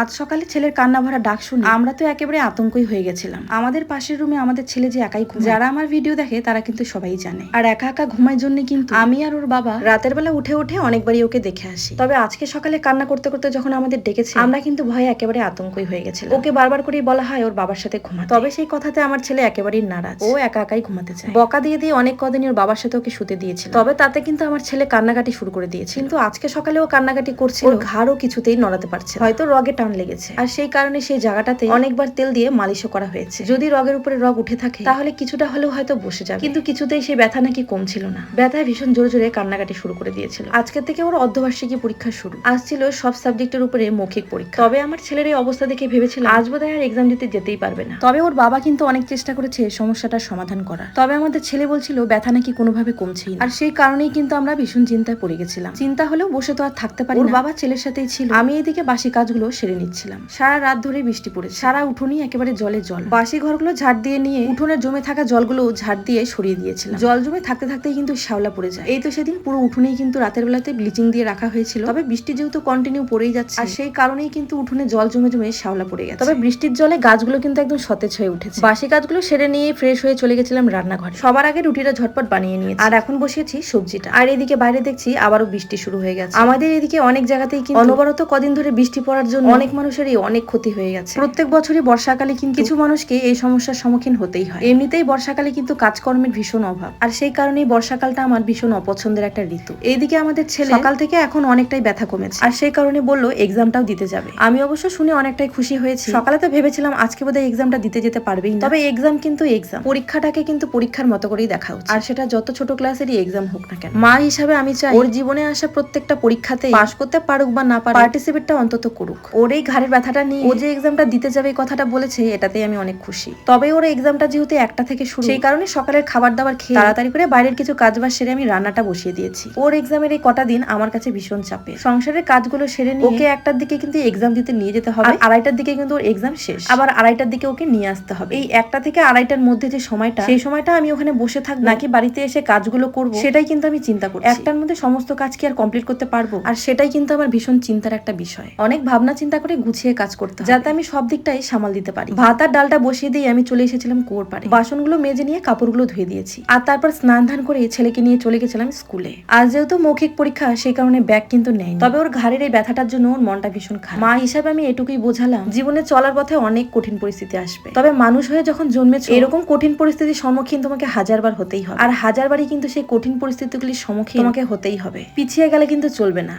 আজ সকালে ছেলের কান্না ভরা ডাক শুনে আমরা তো একেবারে আতঙ্কই হয়ে গেছিলাম। আমাদের পাশের রুমে আমাদের ছেলে যে একাই ঘুমায়, যারা আমার ভিডিও দেখে তারা কিন্তু সবাই জানে। আর একা একা ঘুমায় জন্য কিন্তু আমি আর ওর বাবা রাতের বেলা উঠে উঠে অনেকবারই ওকে দেখে আসি। তবে আজকে সকালে কান্না করতে করতে যখন আমাদের ডেকেছে, আমরা কিন্তু ভয়ে একেবারে আতঙ্কই হয়ে গেছিলাম। ওকে বারবার করে বলা হয় ওর বাবার সাথে ঘুমাতে, তবে সেই কথাতে আমার ছেলে একেবারেই নারাজ। ও একা একাই ঘুমাতে চায়। বকা দিয়ে দিয়ে অনেক কদিনই ওর বাবার সাথে ওকে শুতে দিয়েছিল, তবে তাতে কিন্তু আমার ছেলে কান্নাকাটি শুরু করে দিয়েছে। কিন্তু আজকে সকালে ও কান্নাকাটি করছিল, ওর ঘাড়ও কিছুতেই নড়াতে পারছে, হয়তো রগে টান লেগেছে। আর সেই কারণে সেই জায়গাটাতে অনেকবার তেল দিয়ে মালিশও করা হয়েছে। যদি রগের উপরে রগ উঠে থাকে তাহলে কিছুটা হলেও হয়তো বসে যাবে, কিন্তু কিছুতেই সেই ব্যথা নাকি কমছিল না। ব্যথায় ভীষণ জোরে জোরে কান্নাকাটি শুরু করে দিয়েছিল। আজকে থেকে ওর অর্ধবার্ষিকী পরীক্ষা শুরু। আজ ছিল সব সাবজেক্টের উপরে মৌখিক পরীক্ষা। তবে আমার ছেলের এই অবস্থা দেখে ভেবেছিলাম আজ বোধহয় আর এক্সাম দিতে যেতেই পারবে না। তবে ওর বাবা কিন্তু অনেক চেষ্টা করেছে সমস্যাটার সমাধান করার। তবে আমাদের ছেলে বলছিল ব্যথা নাকি কোনোভাবে কমছেই না। আর সেই কারণেই কিন্তু আমরা ভীষণ চিন্তায় পড়ে গেছিলাম। চিন্তা হলেও বসে তো আর থাকতে পারি না, ওর বাবা ছেলের সাথেই ছিল। আমি এদিকে বাসি কাজগুলো সেরে নিচ্ছিলাম। সারা রাত ধরে বৃষ্টি পড়েছে, সারা উঠোনই একেবারে জলে জল। বাসি ঘরগুলো ঝাড় দিয়ে নিয়ে উঠোনের জমে থাকা জলগুলো ঝাড় দিয়ে সরিয়ে দিয়েছিলাম। জল জমে থাকতে থাকতেই কিন্তু শ্যাওলা পড়ে যায়। এই তো সেদিন পুরো উঠোনেই কিন্তু রাতের বেলাতে ব্লিচিং দিয়ে রাখা হয়েছিল। তবে বৃষ্টি যেহেতু কন্টিনিউ পড়েই যাচ্ছে, আর সেই কারণেই কিন্তু উঠোনে জল জমে জমে শ্যাওলা পড়ে গেছে। তবে বৃষ্টির জলে গাছগুলো কিন্তু একদম সতেজ হয়ে উঠেছে। বাসি কাজগুলো সেরে নিয়ে ফ্রেশ হয়ে চলে গেছিলাম রান্নাঘরে। সবার আগে রুটিটা ঝটপট বানিয়ে নিয়েছি, আর এখন বসিয়েছি সবজিটা। আর এদিকে বাইরে দেখছি আবারও বৃষ্টি শুরু হয়ে গেছে। আমাদের এদিকে অনেক জায়গাতেই কিন্তু অনবরত কদিন ধরে বৃষ্টি পড়ার জন্য অনেক মানুষেরই অনেক ক্ষতি হয়ে গেছে। প্রত্যেক বছরই বর্ষাকালে কিন্তু কিছু মানুষকে এই সমস্যার সম্মুখীন হতেই হয়। এমনিতেই বর্ষাকালে কিন্তু কাজকর্মের ভীষণ অভাব, আর সেই কারণেই বর্ষাকালটা আমার ভীষণ অপছন্দের একটা ঋতু। এইদিকে আমাদের ছেলে সকাল থেকে এখন অনেকটাই ব্যথা কমেছে, আর সেই কারণে বললো এক্সামটাও দিতে যাবে। আমি অবশ্য শুনে অনেকটাই খুশি হয়েছি। সকালে তো ভেবেছিলাম আজকে বোধহয় এক্সামটা দিতে যেতে পারবেই না, তবে এক্সাম কিন্তু এক্সাম, পরীক্ষাটাকে কিন্তু পরীক্ষার মতো করেই দেখা উচিত। আর সেটা যত ছোট ক্লাসেরই এক্সাম হোক না কেন, মা হিসাবে আমি চাই ওর জীবনে আসা প্রত্যেকটা পরীক্ষাতে পাস করতে পারুক বা না পারুক, পার্টিসিপেটটা অন্তত করুক। ওর এই ঘাড়ের ব্যথাটা নিয়ে ও যে এক্সামটা দিতে যাবে এই কথাটা বলেছে, এটাতেই আমি অনেক খুশি। তবে ওর এক্সামটা যেহেতু 1টা থেকে শুরু, সেই কারণে সকালের খাবার দাবার খেয়ে তাড়াতাড়ি করে বাইরের কিছু কাজবাজ সেরে আমি রান্নাটা বসিয়ে দিয়েছি। ওর এক্সামের এই কটা দিন আমার কাছে ভীষণ চাপে। সংসারের কাজগুলো সেরে নিয়ে ওকে 1টার দিকে কিন্তু এক্সাম দিতে নিয়ে যেতে হবে, আর 2:30টার দিকে কিন্তু ওর এক্সাম শেষ, আবার 2:30টার দিকে ওকে নিয়ে আসতে হবে। এই 1টা থেকে 2:30টার মধ্যে যে সময়টা, সেই সময়টা আমি ওখানে বসে থাকবো নাকি বাড়িতে এসে কাজগুলো করবো, সেটাই কিন্তু আমি চিন্তা করছি। 1টার মধ্যে সমস্ত কাজ কি আর কমপ্লিট করতে পারবো? আর সেটাই কিন্তু আমার ভীষণ চিন্তার একটা বিষয়। অনেক ভাবনা চিন্তা করে গুছিয়ে কাজ করতে হবে, যাতে আমি সব দিকটাই সামাল দিতে পারি। ভাত আর ডালটা বসিয়ে দিয়ে আমি চলে এসেছিলাম কুয়োর পাড়ে। বাসনগুলো মেজে নিয়ে কাপড়গুলো ধুয়ে দিয়েছি, আর তারপর স্নান ধান করে ছেলেকে নিয়ে চলে গেছিলাম স্কুলে। আজ যেহেতু মৌখিক পরীক্ষা, সেই কারণে ব্যাগ কিন্তু নেই। তবে ওর ঘাড়ের এই ব্যথাটার জন্য ওর মনটা ভীষণ খারাপ। মা হিসাবে আমি এটুকুই বোঝালাম, জীবনে চলার পথে অনেক কঠিন পরিস্থিতি আসবে, তবে মানুষ হয়ে যখন জন্মেছো, এরকম কঠিন পরিস্থিতির সম্মুখীন তোমাকে হাজারবার হতেই হবে, আর হাজারবারই কিন্তু সেই কঠিন পরিস্থিতিগুলির সম্মুখীন তোমাকে হতেই হবে। পিছিয়ে গেলে কিন্তু চলবে না।